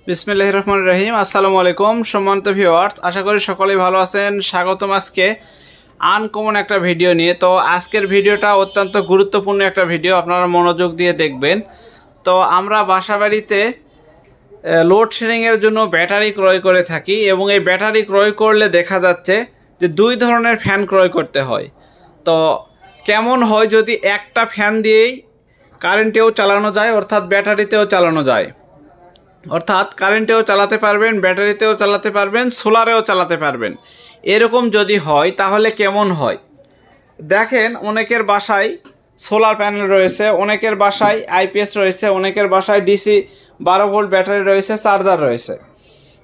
বিসমিল্লাহির রহমানির রহিম। আসসালামু আলাইকুম সম্মানিত ভিউয়ার্স, আশা করি সকলেই ভালো আছেন। স্বাগতম আজকে আনকমন একটা ভিডিও নিয়ে। তো আজকের ভিডিওটা অত্যন্ত গুরুত্বপূর্ণ একটা ভিডিও, আপনারা মনোযোগ দিয়ে দেখবেন। তো আমরা বাসাবাড়িতে লোডশেডিংয়ের জন্য ব্যাটারি ক্রয় করে থাকি এবং এই ব্যাটারি ক্রয় করলে দেখা যাচ্ছে যে দুই ধরনের ফ্যান ক্রয় করতে হয়। তো কেমন হয় যদি একটা ফ্যান দিয়েই কারেন্টেও চালানো যায়, অর্থাৎ ব্যাটারিতেও চালানো যায়, অর্থাৎ কারেন্টেও চালাতে পারবেন, ব্যাটারিতেও চালাতে পারবেন, সোলারেও চালাতে পারবেন। এরকম যদি হয় তাহলে কেমন হয় দেখেন। অনেকের বাসায় সোলার প্যানেল রয়েছে, অনেকের বাসায় আইপিএস রয়েছে, অনেকের বাসায় ডিসি 12 ভোল্ট ব্যাটারি রয়েছে, চার্জার রয়েছে।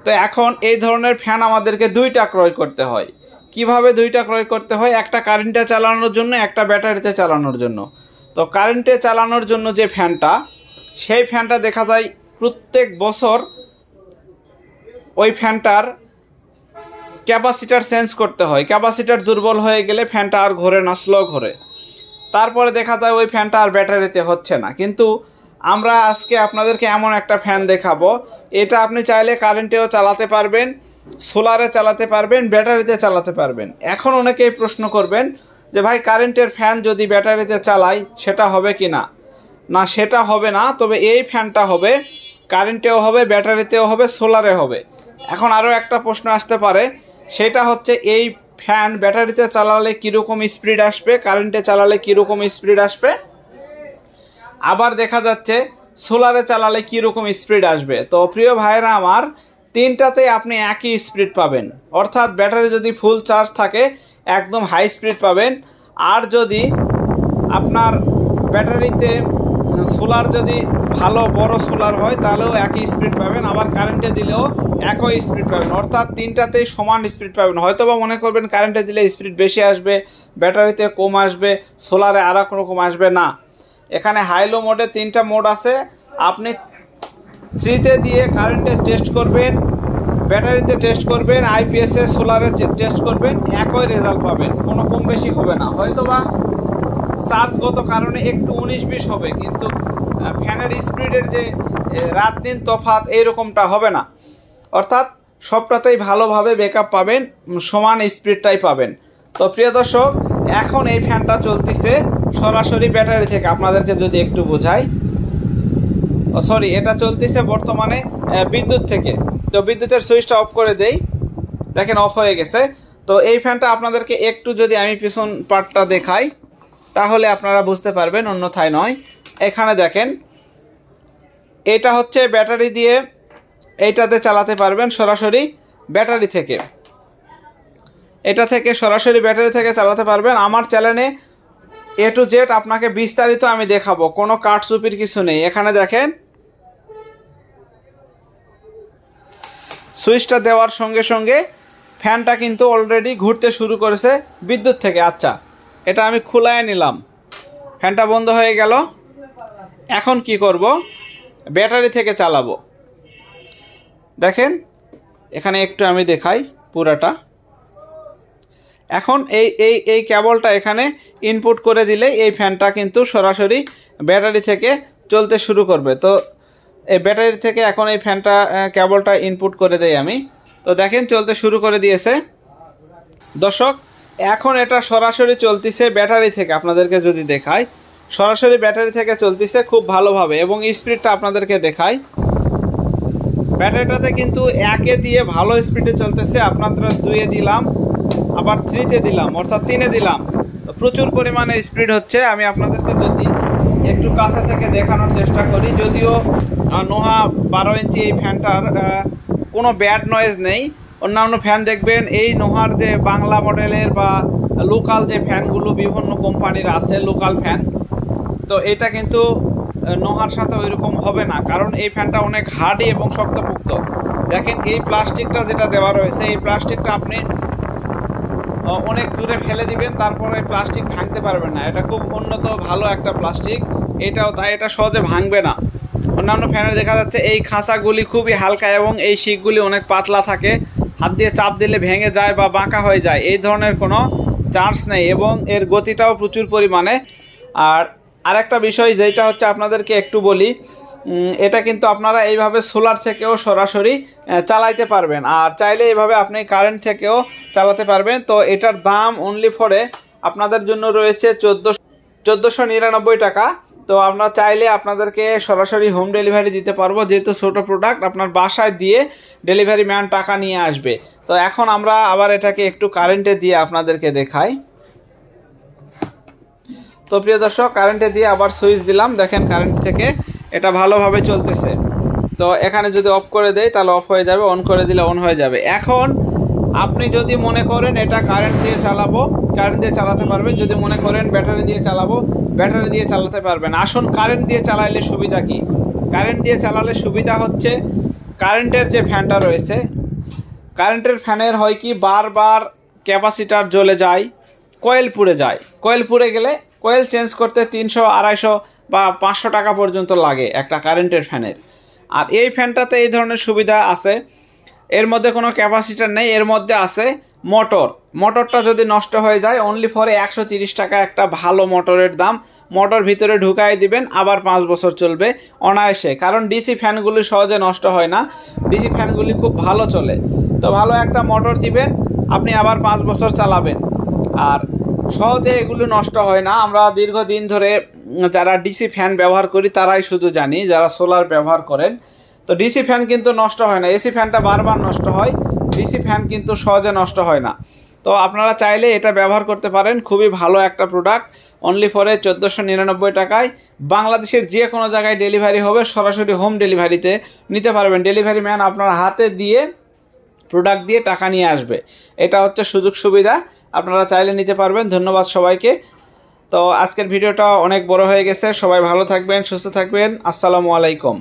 তো এখন এই ধরনের ফ্যান আমাদেরকে দুইটা ক্রয় করতে হয়। কিভাবে দুইটা ক্রয় করতে হয়? একটা কারেন্টে চালানোর জন্য, একটা ব্যাটারিতে চালানোর জন্য। তো কারেন্টে চালানোর জন্য যে ফ্যানটা, সেই ফ্যানটা দেখা যায় প্রত্যেক বছর ওই ফ্যানটার ক্যাপাসিটার চেঞ্জ করতে হয়। ক্যাপাসিটার দুর্বল হয়ে গেলে ফ্যানটা আর ঘোরে না, স্লো ঘোরে। তারপরে দেখা যায় ওই ফ্যানটা আর ব্যাটারিতে হচ্ছে না। কিন্তু আমরা আজকে আপনাদেরকে এমন একটা ফ্যান দেখাবো, এটা আপনি চাইলে কারেন্টেও চালাতে পারবেন, সোলারে চালাতে পারবেন, ব্যাটারিতে চালাতে পারবেন। এখন অনেকেই প্রশ্ন করবেন যে ভাই, কারেন্টের ফ্যান যদি ব্যাটারিতে চালাই সেটা হবে কি না? না, সেটা হবে না। তবে এই ফ্যানটা হবে কারেন্টেও হবে, ব্যাটারিতেও হবে, সোলারে হবে। এখন আরও একটা প্রশ্ন আসতে পারে, সেটা হচ্ছে এই ফ্যান ব্যাটারিতে চালালে কীরকম স্পিড আসবে, কারেন্টে চালালে কীরকম স্পিড আসবে, আবার দেখা যাচ্ছে সোলারে চালালে কীরকম স্পিড আসবে। তো প্রিয় ভাইয়েরা আমার, তিনটাতেই আপনি একই স্পিড পাবেন। অর্থাৎ ব্যাটারি যদি ফুল চার্জ থাকে একদম হাই স্পিড পাবেন, আর যদি আপনার ব্যাটারিতে সোলার যদি ভালো বড় সোলার হয় তাহলেও একই স্পিড পাবেন, আবার কারেন্টে দিলেও একই স্পিড পাবেন। অর্থাৎ তিনটাতেই সমান স্পিড পাবেন। হয়তো বা মনে করবেন কারেন্টে দিলে স্পিড বেশি আসবে, ব্যাটারিতে কম আসবে, সোলারে আর এক রকম আসবে। না, এখানে হাই লো মোডে তিনটা মোড আছে। আপনি 3তে দিয়ে কারেন্টে টেস্ট করবেন, ব্যাটারিতে টেস্ট করবেন, আইপিএসে সোলারে টেস্ট করবেন, একই রেজাল্ট পাবেন, কোনো কম বেশি হবে না। হয়তো বা চার্জগত কারণে একটু 19-20 হবে, কিন্তু ফ্যানের স্পিডের যে রাত দিন তফাৎ এইরকমটা হবে না। অর্থাৎ সবটাতেই ভালোভাবে ব্যাকআপ পাবেন, সমান স্পিডটাই পাবেন। তো প্রিয় দর্শক, এখন এই ফ্যানটা চলতেছে সরাসরি ব্যাটারি থেকে। আপনাদেরকে যদি একটু বোঝাই, এটা চলতেছে বর্তমানে বিদ্যুৎ থেকে। তো বিদ্যুতের সুইচটা অফ করে দেই, দেখেন অফ হয়ে গেছে। তো এই ফ্যানটা আপনাদেরকে একটু যদি আমি পিছন পার্টটা দেখাই তাহলে আপনারা বুঝতে পারবেন, অন্যথায় নয়। এখানে দেখেন, এটা হচ্ছে ব্যাটারি দিয়ে, এইটাতে চালাতে পারবেন সরাসরি ব্যাটারি থেকে। এটা থেকে সরাসরি ব্যাটারি থেকে চালাতে পারবেন। আমার চ্যানেলে A to Z আপনাকে বিস্তারিত আমি দেখাবো, কোনো কাটচুপির কিছু নেই। এখানে দেখেন, সুইচটা দেওয়ার সঙ্গে সঙ্গে ফ্যানটা কিন্তু অলরেডি ঘুরতে শুরু করেছে বিদ্যুৎ থেকে। আচ্ছা, এটা আমি খুলায় নিলাম, ফ্যানটা বন্ধ হয়ে গেল। এখন কি করব? ব্যাটারি থেকে চালাবো। দেখেন এখানে একটু আমি দেখাই পুরাটা। এখন এই কেবলটা এখানে ইনপুট করে দিলে এই ফ্যানটা কিন্তু সরাসরি ব্যাটারি থেকে চলতে শুরু করবে। তো এই ব্যাটারি থেকে এখন এই ফ্যানটা কেবলটা ইনপুট করে দেই আমি। তো দেখেন চলতে শুরু করে দিয়েছে। দর্শক, এখন এটা সরাসরি চলতেছে ব্যাটারি থেকে। আপনাদেরকে যদি দেখাই, সরাসরি ব্যাটারি থেকে চলতেছে খুব ভালোভাবে, এবং স্পিডটা আপনাদেরকে দেখাই। ব্যাটারিটাতে কিন্তু 1-এ দিয়ে ভালো স্পিডে চলতেছে, আপনারা 2-এ দিলাম, আবার 3-তে দিলাম, অর্থাৎ 3-এ দিলাম। তো প্রচুর পরিমাণে স্পিড হচ্ছে। আমি আপনাদেরকে যদি একটু কাছে থেকে দেখানোর চেষ্টা করি, যদিও নোহা 12 ইঞ্চি এই ফ্যানটার কোনো ব্যাড নয়েজ নেই। অন্যান্য ফ্যান দেখবেন এই নোহার যে বাংলা মডেলের বা লোকাল যে ফ্যানগুলো বিভিন্ন কোম্পানির আছে, লোকাল ফ্যান, তো এটা কিন্তু নোহার সাথে ওইরকম হবে না, কারণ এই ফ্যানটা অনেক হার্ডি এবং শক্তপোক্ত। দেখেন এই প্লাস্টিকটা যেটা দেওয়া রয়েছে, এই প্লাস্টিকটা আপনি অনেক দূরে ফেলে দিবেন, তারপরে এই প্লাস্টিক ভাঙতে পারবেন না। এটা খুব উন্নত ভালো একটা প্লাস্টিক, এটাও তাই, এটা সহজে ভাঙবে না। অন্যান্য ফ্যানে দেখা যাচ্ছে এই খাঁচাগুলি খুবই হালকা এবং এই শিকগুলি অনেক পাতলা থাকে, হাত দিয়ে চাপ দিলে ভেঙে যায় বা বাঁকা হয়ে যায়, এই ধরনের কোনো চান্স নেই, এবং এর গতিটাও প্রচুর পরিমাণে। আর আরেকটা বিষয় যেটা হচ্ছে আপনাদেরকে একটু বলি, এটা কিন্তু আপনারা এইভাবে সোলার থেকেও সরাসরি চালাইতে পারবেন, আর চাইলে এইভাবে আপনি কারেন্ট থেকেও চালাতে পারবেন। তো এটার দাম অনলি ফরে আপনাদের জন্য রয়েছে 1499 টাকা। তো আমরা চাইলে আপনাদেরকে সরাসরি হোম ডেলিভারি দিতে পারবো, যেহেতু ছোটো প্রোডাক্ট আপনার বাসায় দিয়ে ডেলিভারি ম্যান টাকা নিয়ে আসবে। তো এখন আমরা আবার এটাকে একটু কারেন্টে দিয়ে আপনাদেরকে দেখাই। তো প্রিয় দর্শক, কারেন্টে দিয়ে আবার সুইচ দিলাম, দেখেন কারেন্ট থেকে এটা ভালোভাবে চলতেছে। তো এখানে যদি অফ করে দেই তাহলে অফ হয়ে যাবে, অন করে দিলে অন হয়ে যাবে। এখন আপনি যদি মনে করেন এটা কারেন্ট দিয়ে চালাবো, কারেন্ট দিয়ে চালাতে পারবেন। যদি মনে করেন ব্যাটারি দিয়ে চালাবো, ব্যাটারি দিয়ে চালাতে পারবেন। আসুন কারেন্ট দিয়ে চালাইলে সুবিধা কি? কারেন্ট দিয়ে চালালে সুবিধা হচ্ছে, কারেন্টের যে ফ্যানটা রয়েছে, কারেন্টের ফ্যানের হয় কি বারবার ক্যাপাসিটার জ্বলে যায়, কয়েল পুড়ে যায়। কয়েল পুড়ে গেলে কয়েল চেঞ্জ করতে 300, 250 বা 500 টাকা পর্যন্ত লাগে একটা কারেন্টের ফ্যানের। আর এই ফ্যানটাতে এই ধরনের সুবিধা আছে, এর মধ্যে কোনো ক্যাপাসিটার নেই, এর মধ্যে আছে মোটর। মোটরটা যদি নষ্ট হয়ে যায় অনলি ফরে 130 টাকা একটা ভালো মোটরের দাম। মোটর ভিতরে ঢুকাই দিবেন, আবার 5 বছর চলবে অনায়াসে, কারণ ডিসি ফ্যানগুলি সহজে নষ্ট হয় না, ডিসি ফ্যানগুলি খুব ভালো চলে। তো ভালো একটা মোটর দিবেন, আপনি আবার 5 বছর চালাবেন, আর সহজে এগুলো নষ্ট হয় না। আমরা দীর্ঘদিন ধরে যারা ডিসি ফ্যান ব্যবহার করি তারাই শুধু জানি, যারা সোলার ব্যবহার করেন। তো ডিসি ফ্যান কিন্তু নষ্ট হয় না, এসি ফ্যানটা বারবার নষ্ট হয়, ডিসি ফ্যান কিন্তু সহজে নষ্ট হয় না। তো আপনারা চাইলে এটা ব্যবহার করতে পারেন, খুবই ভালো একটা প্রোডাক্ট। অনলি ফরে 1499 টাকায় বাংলাদেশের যে কোনো জায়গায় ডেলিভারি হবে, সরাসরি হোম ডেলিভারিতে নিতে পারবেন। ডেলিভারি ম্যান আপনার হাতে দিয়ে প্রোডাক্ট দিয়ে টাকা নিয়ে আসবে। এটা হচ্ছে সুযোগ সুবিধা, আপনারা চাইলে নিতে পারবেন। ধন্যবাদ সবাইকে। তো আজকের ভিডিওটা অনেক বড় হয়ে গেছে, সবাই ভালো থাকবেন, সুস্থ থাকবেন। আসসালামু আলাইকুম।